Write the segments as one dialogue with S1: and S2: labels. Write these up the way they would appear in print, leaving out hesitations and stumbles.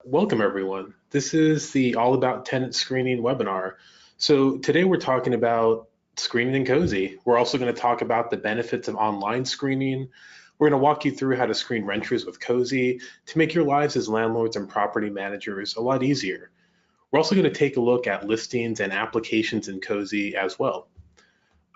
S1: Welcome, everyone. This is the All About Tenant Screening webinar. So today we're talking about screening in Cozy. We're also going to talk about the benefits of online screening. We're going to walk you through how to screen renters with Cozy to make your lives as landlords and property managers a lot easier. We're also going to take a look at listings and applications in Cozy as well.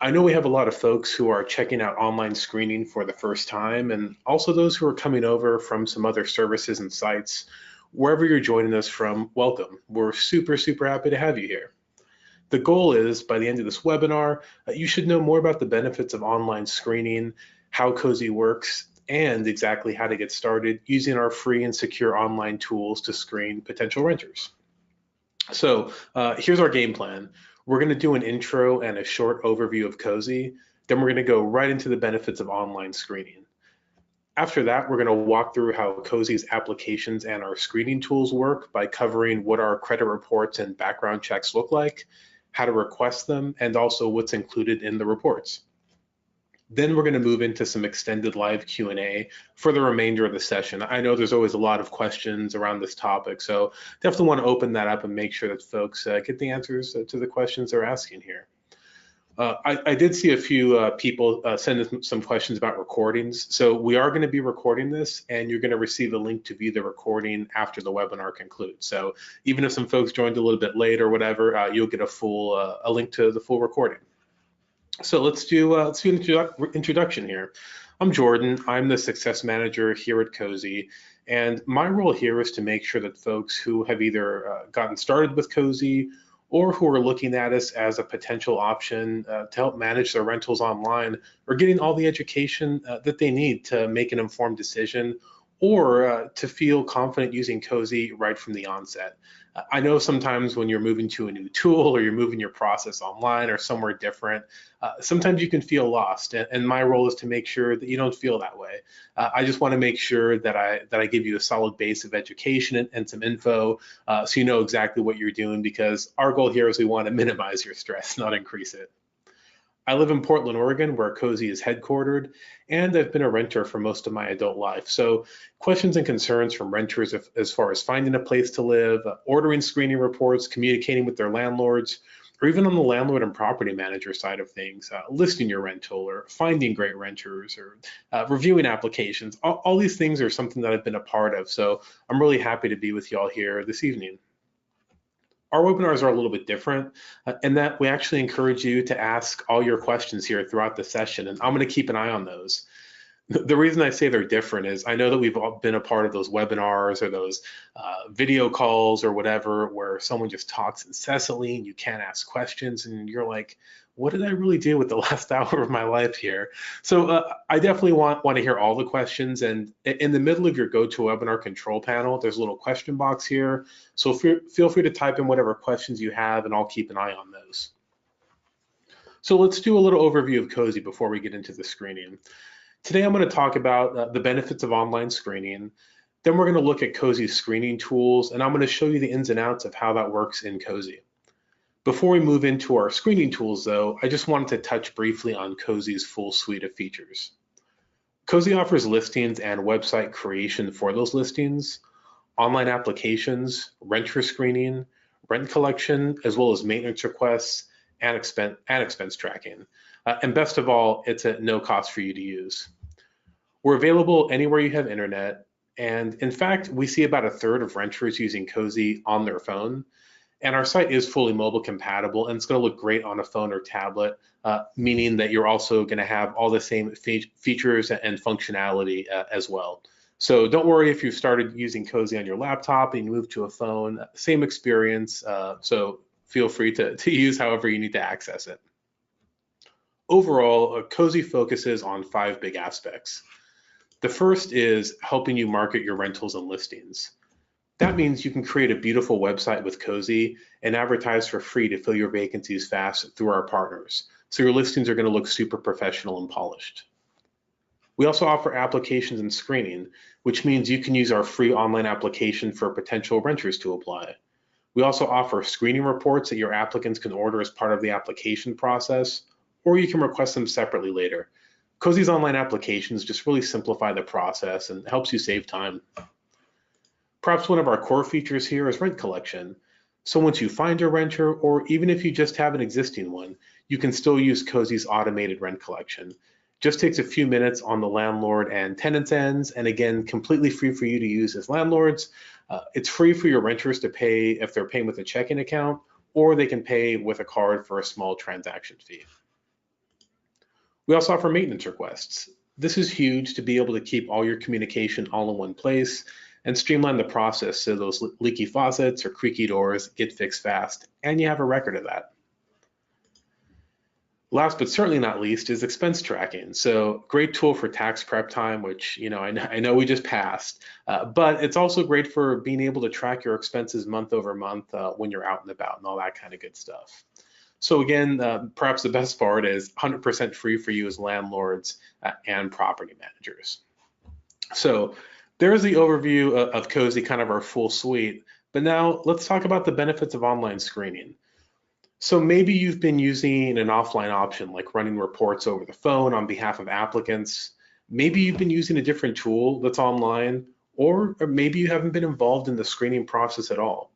S1: I know we have a lot of folks who are checking out online screening for the first time, and also those who are coming over from some other services and sites. Wherever you're joining us from, welcome. We're super happy to have you here. The goal is, by the end of this webinar, you should know more about the benefits of online screening, how Cozy works, and exactly how to get started using our free and secure online tools to screen potential renters. So here's our game plan. We're going to do an intro and a short overview of Cozy. Then we're going to go right into the benefits of online screening. After that, we're going to walk through how Cozy's applications and our screening tools work by covering what our credit reports and background checks look like, how to request them, and also what's included in the reports. Then we're going to move into some extended live Q&A for the remainder of the session. I know there's always a lot of questions around this topic, so definitely want to open that up and make sure that folks get the answers to the questions they're asking here. I did see a few people send us some questions about recordings. So we are going to be recording this, and you're going to receive a link to view the recording after the webinar concludes. So even if some folks joined a little bit late or whatever, you'll get a link to the full recording. So let's do an introduction here. I'm Jordan. I'm the success manager here at Cozy, and my role here is to make sure that folks who have either gotten started with Cozy or who are looking at us as a potential option to help manage their rentals online are getting all the education that they need to make an informed decision or to feel confident using Cozy right from the onset. I know sometimes when you're moving to a new tool or you're moving your process online or somewhere different, sometimes you can feel lost. And my role is to make sure that you don't feel that way. I just want to make sure that I give you a solid base of education and some info so you know exactly what you're doing, because our goal here is we want to minimize your stress, not increase it. I live in Portland, Oregon, where Cozy is headquartered, and I've been a renter for most of my adult life. So questions and concerns from renters as far as finding a place to live, ordering screening reports, communicating with their landlords, or even on the landlord and property manager side of things, listing your rental or finding great renters or reviewing applications. All these things are something that I've been a part of. So I'm really happy to be with you all here this evening. Our webinars are a little bit different in that we actually encourage you to ask all your questions here throughout the session, and I'm going to keep an eye on those. The reason I say they're different is I know that we've all been a part of those webinars or those video calls or whatever where someone just talks incessantly and you can't ask questions and you're like, what did I really do with the last hour of my life here? So I definitely want to hear all the questions, and in the middle of your GoToWebinar control panel, there's a little question box here. So feel free to type in whatever questions you have and I'll keep an eye on those. So let's do a little overview of Cozy before we get into the screening. Today, I'm going to talk about the benefits of online screening. Then we're going to look at Cozy's screening tools, and I'm going to show you the ins and outs of how that works in Cozy. Before we move into our screening tools, though, I just wanted to touch briefly on Cozy's full suite of features. Cozy offers listings and website creation for those listings, online applications, renter screening, rent collection, as well as maintenance requests and expense tracking. And best of all, it's at no cost for you to use. We're available anywhere you have internet. And in fact, we see about a third of renters using Cozy on their phone. And our site is fully mobile compatible, and it's going to look great on a phone or tablet, meaning that you're also going to have all the same features and functionality as well. So don't worry if you've started using Cozy on your laptop and you move to a phone, same experience. So feel free to use however you need to access it. Overall, Cozy focuses on 5 big aspects. The first is helping you market your rentals and listings. That means you can create a beautiful website with Cozy and advertise for free to fill your vacancies fast through our partners. So your listings are going to look super professional and polished. We also offer applications and screening, which means you can use our free online application for potential renters to apply. We also offer screening reports that your applicants can order as part of the application process, or you can request them separately later. Cozy's online applications just really simplify the process and helps you save time. Perhaps one of our core features here is rent collection. So once you find a renter, or even if you just have an existing one, you can still use Cozy's automated rent collection. Just takes a few minutes on the landlord and tenants ends, and again, completely free for you to use as landlords. It's free for your renters to pay if they're paying with a checking account, or they can pay with a card for a small transaction fee. We also offer maintenance requests. This is huge to be able to keep all your communication all in one place and streamline the process so those leaky faucets or creaky doors get fixed fast, and you have a record of that. Last but certainly not least is expense tracking. So great tool for tax prep time, which I know we just passed, but it's also great for being able to track your expenses month over month when you're out and about and all that kind of good stuff. So again, perhaps the best part is 100% free for you as landlords and property managers. So there's the overview of Cozy, kind of our full suite. But now let's talk about the benefits of online screening. So maybe you've been using an offline option like running reports over the phone on behalf of applicants. Maybe you've been using a different tool that's online, or maybe you haven't been involved in the screening process at all.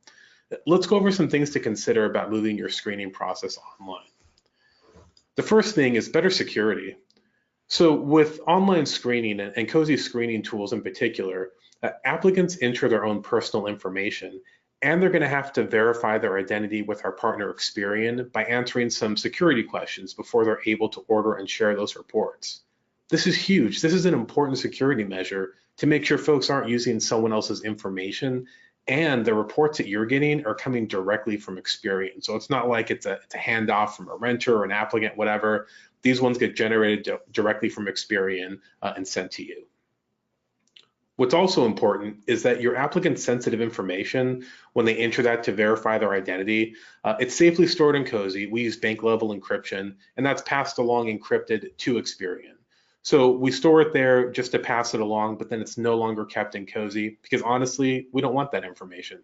S1: Let's go over some things to consider about moving your screening process online. The first thing is better security. So with online screening and Cozy screening tools in particular, applicants enter their own personal information, and they're going to have to verify their identity with our partner Experian by answering some security questions before they're able to order and share those reports. This is huge. This is an important security measure to make sure folks aren't using someone else's information, and the reports that you're getting are coming directly from Experian. So it's not like it's a handoff from a renter or an applicant, whatever. These ones get generated directly from Experian and sent to you. What's also important is that your applicant's sensitive information, when they enter that to verify their identity, it's safely stored in Cozy. We use bank level encryption, and that's passed along encrypted to Experian. So we store it there just to pass it along, but then it's no longer kept in Cozy because honestly, we don't want that information.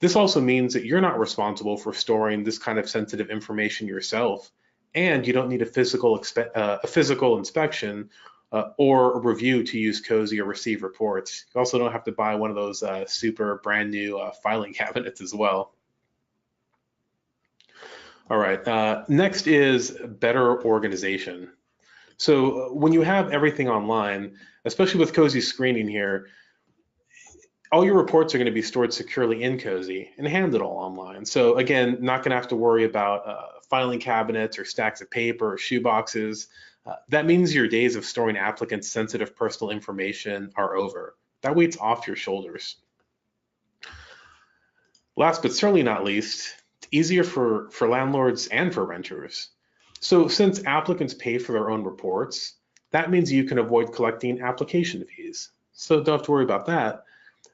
S1: This also means that you're not responsible for storing this kind of sensitive information yourself, and you don't need a physical inspection or a review to use Cozy or receive reports. You also don't have to buy one of those super brand new filing cabinets as well. All right, next is better organization. So when you have everything online, especially with Cozy screening here, all your reports are going to be stored securely in Cozy and handled all online. So again, not going to have to worry about filing cabinets or stacks of paper or shoe boxes. That means your days of storing applicants' sensitive personal information are over. That weight's off your shoulders. Last but certainly not least, it's easier for landlords and for renters. So since applicants pay for their own reports, that means you can avoid collecting application fees. So don't have to worry about that.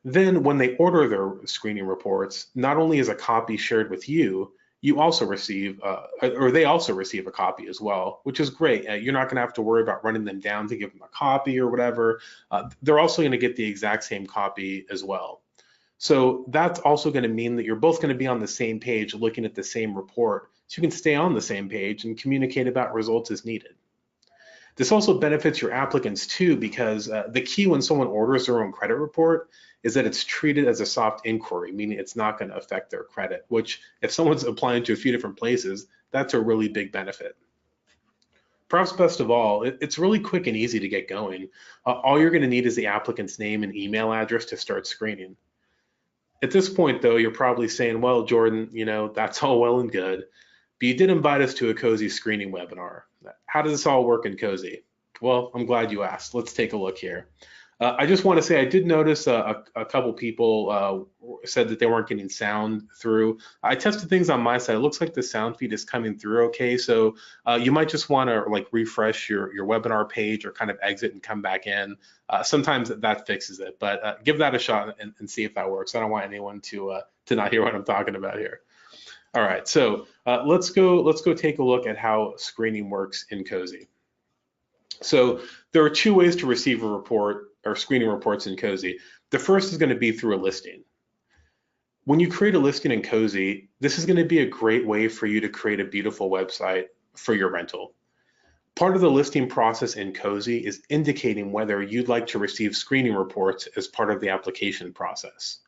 S1: Then when they order their screening reports, not only is a copy shared with you, you also receive, or they also receive a copy as well, which is great. You're not going to have to worry about running them down to give them a copy or whatever. They're also going to get the exact same copy as well. So that's also going to mean that you're both going to be on the same page looking at the same report, so you can stay on the same page and communicate about results as needed. This also benefits your applicants too, because the key when someone orders their own credit report is that it's treated as a soft inquiry, meaning it's not going to affect their credit, which if someone's applying to a few different places, that's a really big benefit. Perhaps best of all, it's really quick and easy to get going. All you're going to need is the applicant's name and email address to start screening. At this point, though, you're probably saying, well, Jordan, that's all well and good, but you did invite us to a Cozy screening webinar. How does this all work in Cozy? Well, I'm glad you asked. Let's take a look here. I just want to say I did notice a couple people said that they weren't getting sound through. I tested things on my side. It looks like the sound feed is coming through okay. So you might just want to refresh your webinar page or kind of exit and come back in. Sometimes that fixes it, but give that a shot and see if that works. I don't want anyone to not hear what I'm talking about here. All right, so let's go take a look at how screening works in Cozy. So there are two ways to receive a report or screening reports in Cozy. The first is going to be through a listing. When you create a listing in Cozy, this is going to be a great way for you to create a beautiful website for your rental. Part of the listing process in Cozy is indicating whether you'd like to receive screening reports as part of the application process.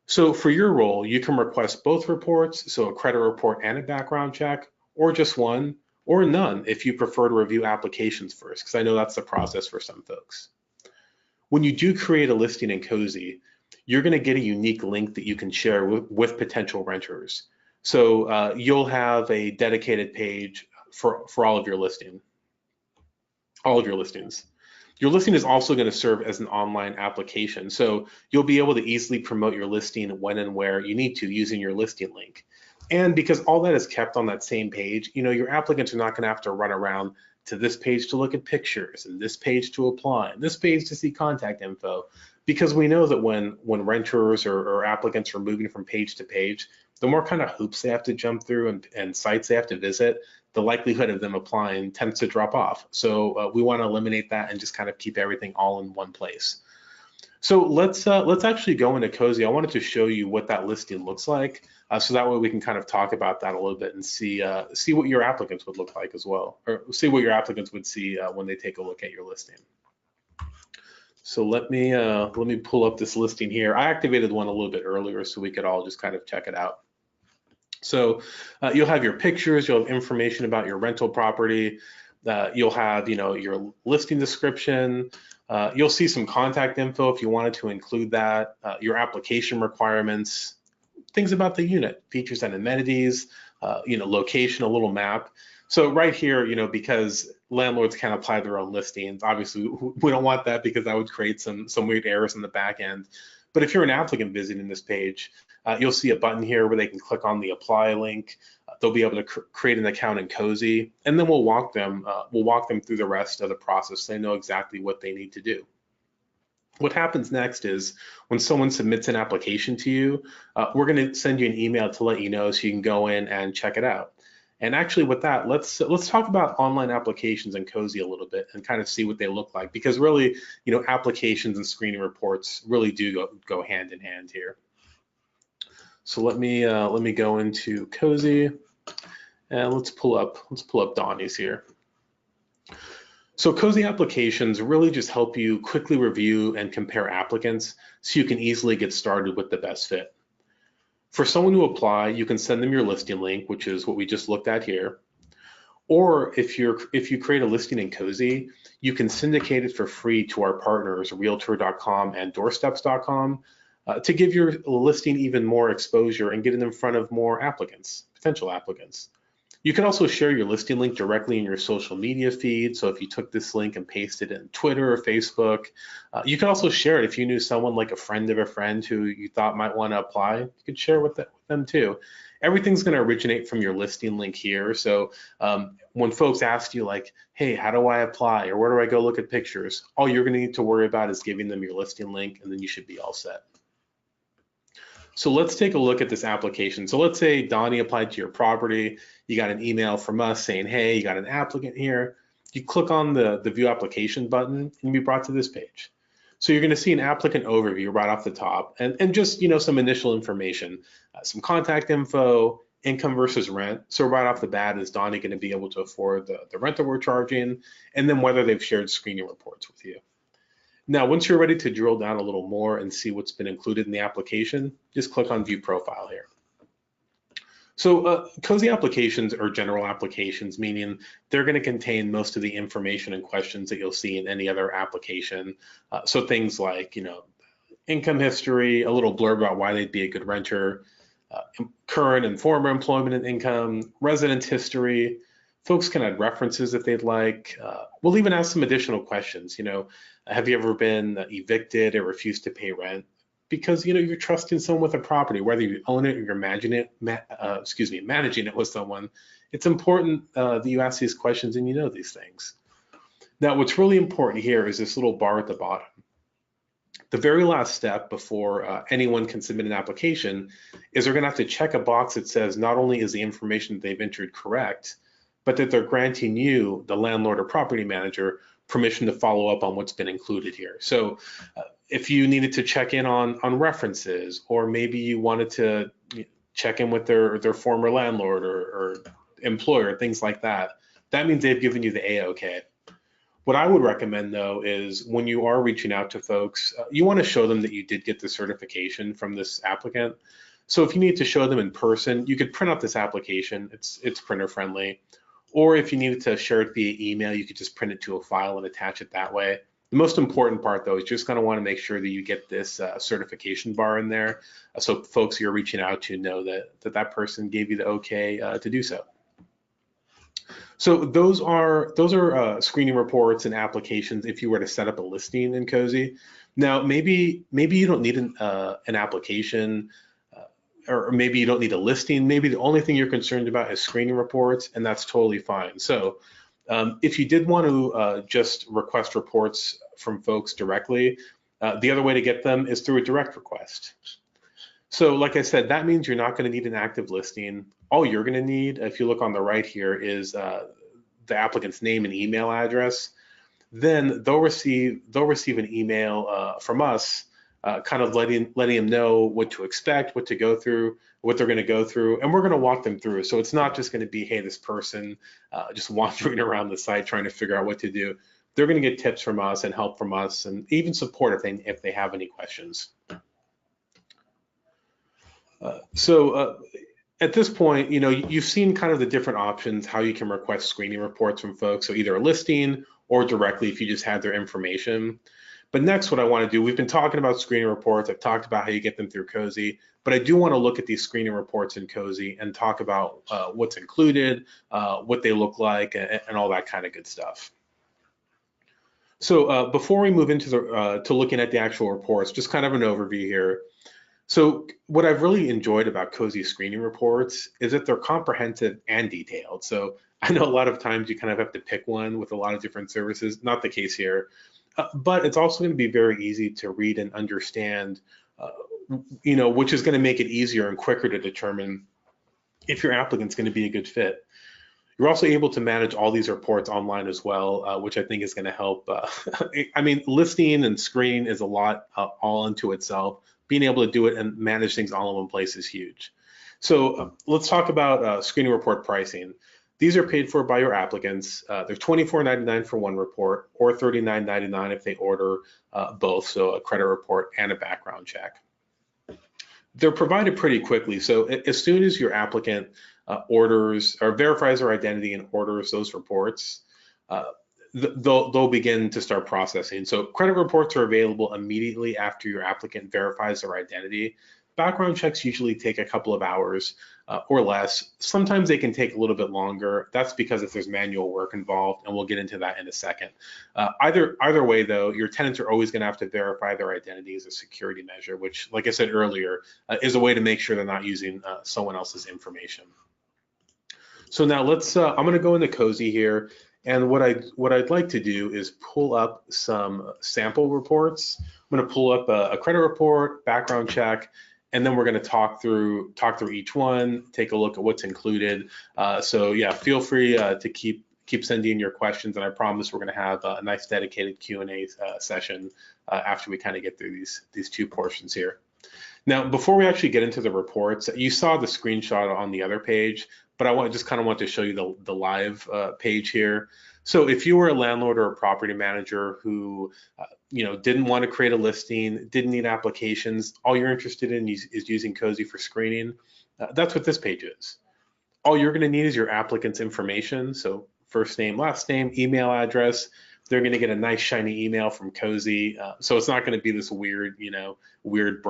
S1: So for your role, you can request both reports, so a credit report and a background check, or just one, or none if you prefer to review applications first, because I know that's the process for some folks. When you do create a listing in Cozy, you're going to get a unique link that you can share with potential renters. So you'll have a dedicated page for all of your listings. Your listing is also going to serve as an online application. So you'll be able to easily promote your listing when and where you need to using your listing link. And because all that is kept on that same page, your applicants are not going to have to run around to this page to look at pictures and this page to apply and this page to see contact info. Because we know that when renters or applicants are moving from page to page, the more kind of hoops they have to jump through and sites they have to visit, the likelihood of them applying tends to drop off. So we want to eliminate that and just kind of keep everything all in one place. So let's actually go into Cozy. I wanted to show you what that listing looks like, so that way we can kind of talk about that a little bit and see what your applicants would look like as well, or see what your applicants would see when they take a look at your listing. So let me pull up this listing here. I activated one a little bit earlier so we could all just kind of check it out. So you'll have your pictures, you'll have information about your rental property, you'll have your listing description, you'll see some contact info if you wanted to include that, your application requirements, things about the unit, features and amenities, location, a little map. So right here, because landlords can apply their own listings, obviously we don't want that because that would create some weird errors in the back end. But if you're an applicant visiting this page, you'll see a button here where they can click on the apply link. They'll be able to create an account in Cozy, and then we'll walk them through the rest of the process so they know exactly what they need to do. What happens next is when someone submits an application to you, we're going to send you an email to let you know so you can go in and check it out. And actually with that, let's talk about online applications in Cozy a little bit and kind of see what they look like, because really, applications and screening reports really do go hand in hand here. So let me go into Cozy and let's pull up Donnie's here. So Cozy applications really just help you quickly review and compare applicants so you can easily get started with the best fit. For someone to apply, you can send them your listing link, which is what we just looked at here. Or if you create a listing in Cozy, you can syndicate it for free to our partners, Realtor.com and Doorsteps.com, to give your listing even more exposure and get it in front of more applicants, potential applicants. You can also share your listing link directly in your social media feed. So if you took this link and pasted it in Twitter or Facebook, you can also share it if you knew someone like a friend of a friend who you thought might want to apply. You could share with them too. Everything's going to originate from your listing link here. So when folks ask you like, hey, how do I apply, or where do I go look at pictures? All you're going to need to worry about is giving them your listing link, and then you should be all set. So let's take a look at this application. So let's say Donnie applied to your property. You got an email from us saying, hey, you got an applicant here. You click on the view application button and you'll be brought to this page. So you're going to see an applicant overview right off the top and just some initial information, some contact info, income versus rent. So right off the bat, is Donnie going to be able to afford the rental we're charging, and then whether they've shared screening reports with you. Now, once you're ready to drill down a little more and see what's been included in the application, just click on View Profile here. So Cozy applications are general applications, meaning they're going to contain most of the information and questions that you'll see in any other application. So things like, income history, a little blurb about why they'd be a good renter, current and former employment and income, residence history. Folks can add references if they'd like. We'll even ask some additional questions. Have you ever been evicted or refused to pay rent? Because you're trusting someone with a property, whether you own it or you're managing it with someone. It's important that you ask these questions and you know these things. Now, what's really important here is this little bar at the bottom. The very last step before anyone can submit an application is they're going to have to check a box that says not only is the information they've entered correct, but that they're granting you, the landlord or property manager, permission to follow up on what's been included here. So if you needed to check in on references, or maybe you wanted to check in with their former landlord or employer, things like that, that means they've given you the A-OK. What I would recommend though is when you are reaching out to folks, you want to show them that you did get the certification from this applicant. So if you need to show them in person, you could print out this application. It's printer friendly. Or if you needed to share it via email, you could just print it to a file and attach it that way. The most important part though is just going to want to make sure that you get this certification bar in there, so folks you're reaching out to know that person gave you the okay to do so. So those are screening reports and applications if you were to set up a listing in Cozy. Now maybe you don't need an application, or maybe you don't need a listing. Maybe the only thing you're concerned about is screening reports, and that's totally fine. So if you did want to just request reports from folks directly, the other way to get them is through a direct request. So like I said, that means you're not going to need an active listing. All you're going to need, if you look on the right here, is the applicant's name and email address. Then they'll receive an email from us, kind of letting them know what to expect, what to go through, what they're going to go through, and we're going to walk them through. So it's not just going to be, hey, this person just wandering around the site trying to figure out what to do. They're going to get tips from us and help from us, and even support if they have any questions. At this point, you've seen kind of the different options, how you can request screening reports from folks. So either a listing or directly if you just had their information. But next, what I want to do, we've been talking about screening reports. I've talked about how you get them through Cozy, but I do want to look at these screening reports in Cozy and talk about what's included, what they look like, and all that kind of good stuff. So before we move into to looking at the actual reports, just kind of an overview here. So what I've really enjoyed about Cozy screening reports is that they're comprehensive and detailed. So I know a lot of times you kind of have to pick one with a lot of different services, not the case here, but it's also going to be very easy to read and understand, which is going to make it easier and quicker to determine if your applicant's going to be a good fit. You're also able to manage all these reports online as well, which I think is going to help. I mean, listing and screening is a lot all unto itself. Being able to do it and manage things all in one place is huge. So let's talk about screening report pricing. These are paid for by your applicants. They're $24.99 for one report or $39.99 if they order both, so a credit report and a background check. They're provided pretty quickly. So as soon as your applicant orders or verifies their identity and orders those reports, they'll begin to start processing. So credit reports are available immediately after your applicant verifies their identity. Background checks usually take a couple of hours or less. Sometimes they can take a little bit longer. That's because if there's manual work involved, and we'll get into that in a second. Either way, though, your tenants are always going to have to verify their identity as a security measure, which, like I said earlier, is a way to make sure they're not using someone else's information. So now I'm going to go into Cozy here. And what I'd like to do is pull up some sample reports. I'm going to pull up a credit report, background check, and then we're going to talk through each one, take a look at what's included. So yeah, feel free to keep sending your questions, and I promise we're going to have a nice dedicated Q&A session after we kind of get through these two portions here. Now, before we actually get into the reports, you saw the screenshot on the other page, but I just kind of want to show you the live page here. So if you were a landlord or a property manager who didn't want to create a listing, didn't need applications, all you're interested in is using Cozy for screening, that's what this page is. All you're going to need is your applicant's information, so first name, last name, email address. They're going to get a nice shiny email from Cozy, so it's not going to be this weird, weird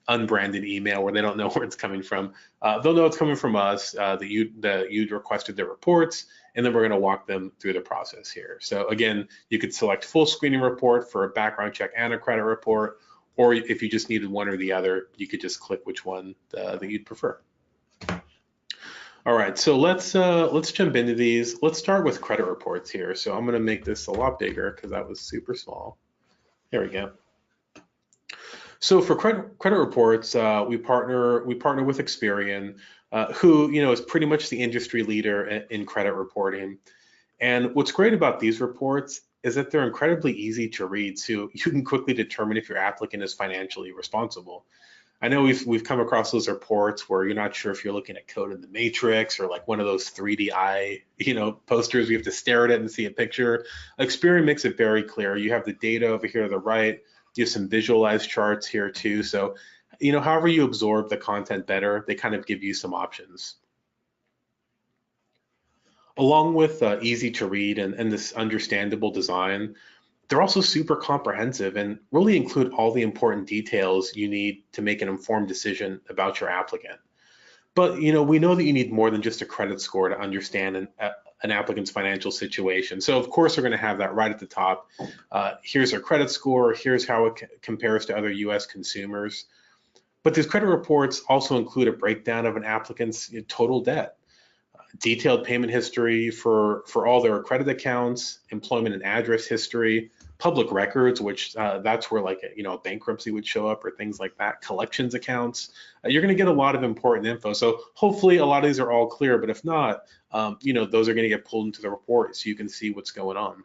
S1: unbranded email where they don't know where it's coming from. They'll know it's coming from us, that you'd requested their reports, and then we're going to walk them through the process here. So again, you could select full screening report for a background check and a credit report, or if you just needed one or the other, you could just click which one that you'd prefer. All right, so let's jump into these. Let's start with credit reports here. So I'm going to make this a lot bigger because that was super small. There we go. So for credit reports, we partner with Experian, who is pretty much the industry leader in credit reporting. And what's great about these reports is that they're incredibly easy to read, so you can quickly determine if your applicant is financially responsible. I know we've come across those reports where you're not sure if you're looking at code in the matrix or like one of those 3D eye, posters we have to stare at it and see a picture. Experian makes it very clear. You have the data over here to the right. You have some visualized charts here too. So, however you absorb the content better, they kind of give you some options. Along with easy to read and this understandable design, they're also super comprehensive and really include all the important details you need to make an informed decision about your applicant. But we know that you need more than just a credit score to understand an applicant's financial situation. So of course we're going to have that right at the top. Here's our credit score. Here's how it compares to other U.S. consumers. But these credit reports also include a breakdown of an applicant's total debt, detailed payment history for all their credit accounts, employment and address history, public records, which that's where like a bankruptcy would show up or things like that, collections accounts. You're going to get a lot of important info. So hopefully a lot of these are all clear, but if not, those are going to get pulled into the report so you can see what's going on.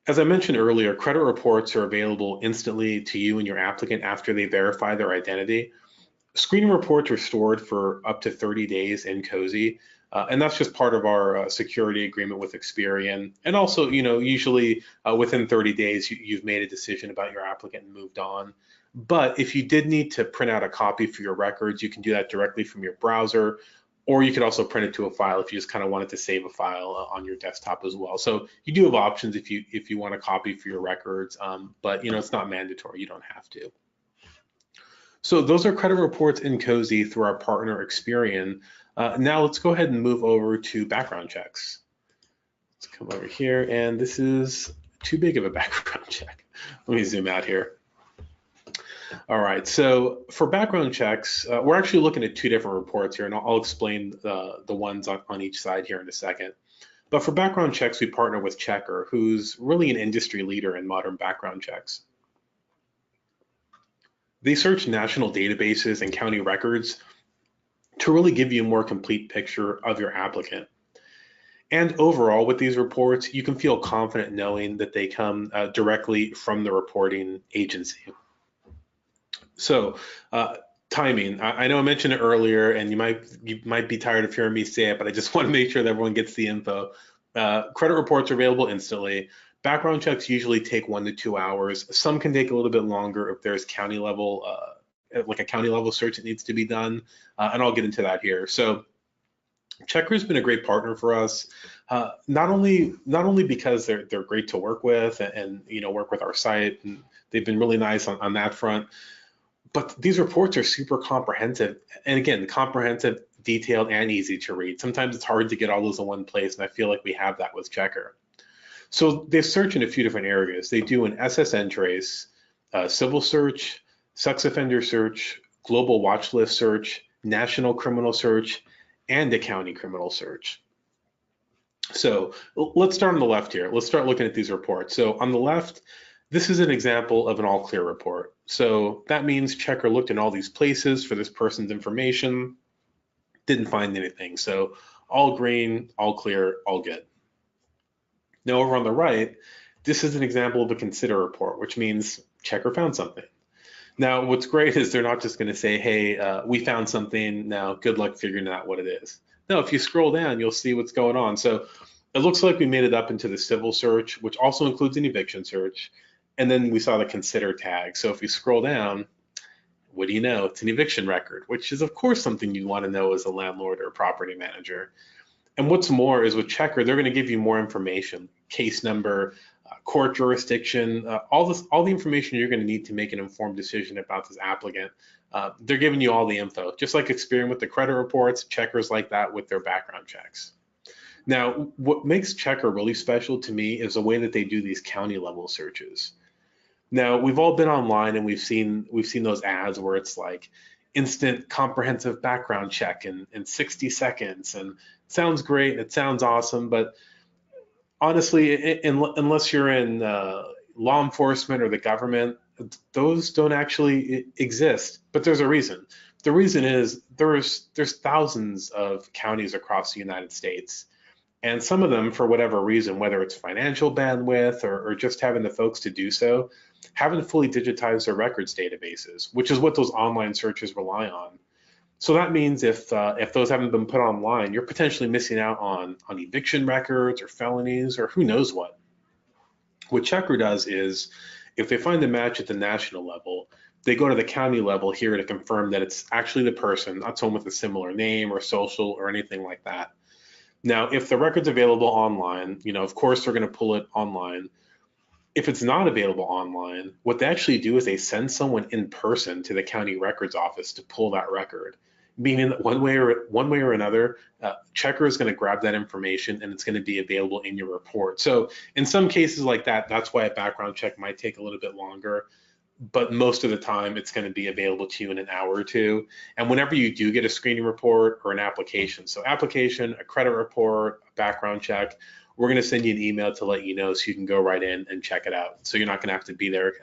S1: As I mentioned earlier, credit reports are available instantly to you and your applicant after they verify their identity. Screening reports are stored for up to 30 days in Cozy, and that's just part of our security agreement with Experian. And also, usually within 30 days, you've made a decision about your applicant and moved on. But if you did need to print out a copy for your records, you can do that directly from your browser, or you could also print it to a file if you just kind of wanted to save a file on your desktop as well. So you do have options if you want a copy for your records, but it's not mandatory. You don't have to. So those are credit reports in Cozy through our partner Experian. Now let's go ahead and move over to background checks. Let's come over here, and this is too big of a background check. Let me zoom out here. All right, so for background checks, we're actually looking at two different reports here, and I'll explain the ones on each side here in a second. But for background checks, we partner with Checker, who's really an industry leader in modern background checks. They search national databases and county records to really give you a more complete picture of your applicant. And overall, with these reports, you can feel confident knowing that they come directly from the reporting agency. So, timing. I know I mentioned it earlier, and you might be tired of hearing me say it, but I just want to make sure that everyone gets the info. Credit reports are available instantly. Background checks usually take 1 to 2 hours. Some can take a little bit longer if there's county level, like a county level search that needs to be done, and I'll get into that here. So Checker's been a great partner for us, not only because they're great to work with and work with our site, and they've been really nice on that front, but these reports are super comprehensive, and again, comprehensive, detailed, and easy to read. Sometimes it's hard to get all those in one place, and I feel like we have that with Checker. So they search in a few different areas. They do an SSN trace, civil search, sex offender search, global watch list search, national criminal search, and a county criminal search. So let's start on the left here. Let's start looking at these reports. So on the left, this is an example of an all clear report. So that means Checker looked in all these places for this person's information, didn't find anything. So all green, all clear, all good. Now over on the right, this is an example of a consider report, which means Checker found something. Now what's great is they're not just going to say, hey, we found something, now good luck figuring out what it is. No, if you scroll down, you'll see what's going on. So it looks like we made it up into the civil search, which also includes an eviction search. And then we saw the consider tag. So if you scroll down, what do you know? It's an eviction record, which is of course something you want to know as a landlord or property manager. And what's more is with Checker, they're going to give you more information, case number, court jurisdiction, all the information you're going to need to make an informed decision about this applicant. They're giving you all the info, just like Experian with the credit reports. Checker's like that with their background checks. Now, what makes Checker really special to me is the way that they do these county level searches. Now, we've all been online and we've seen those ads where it's like instant comprehensive background check in 60 seconds, and it sounds great, it sounds awesome, but honestly, unless you're in law enforcement or the government, those don't actually exist. But there's a reason. The reason is there's thousands of counties across the United States, And some of them, for whatever reason, whether it's financial bandwidth or just having the folks to do so, haven't fully digitized their records databases, which is what those online searches rely on. So that means if those haven't been put online, you're potentially missing out on eviction records or felonies or who knows what. What Checker does is, if they find a match at the national level, they go to the county level here to confirm that it's actually the person, not someone with a similar name or social or anything like that. Now, if the record's available online, of course they're going to pull it online. If it's not available online, what they actually do is they send someone in person to the county records office to pull that record, meaning that one way or another, Checker is going to grab that information and it's going to be available in your report. So in some cases like that, that's why a background check might take a little bit longer, but most of the time it's going to be available to you in an hour or two. And whenever you do get a screening report or an application, so application, a credit report, a background check, we're going to send you an email to let you know so you can go right in and check it out. So you're not going to have to be there,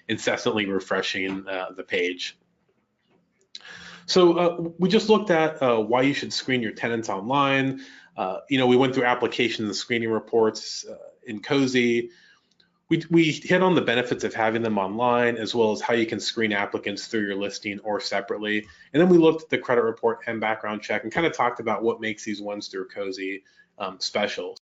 S1: incessantly refreshing the page. So we just looked at why you should screen your tenants online. We went through applications and screening reports in Cozy. We hit on the benefits of having them online, as well as how you can screen applicants through your listing or separately. And then we looked at the credit report and background check and kind of talked about what makes these ones through Cozy special.